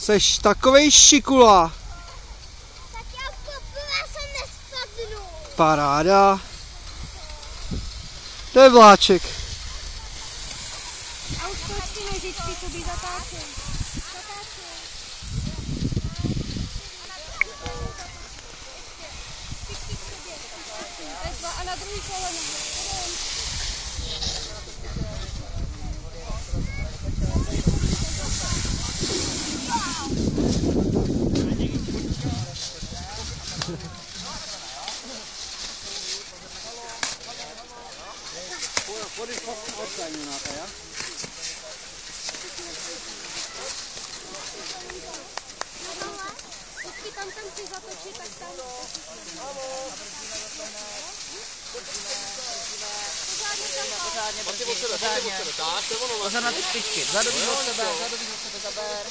Seš takovej šikula. Tak já poprvé jsem nespadnu. Paráda. To je vláček. A už počty nožičky sobě zatáčím. A na druhý koleno. Tam si zatočí, tak tam. Pořádně. Pořád na ty špičky. Zadový od sebe zaber.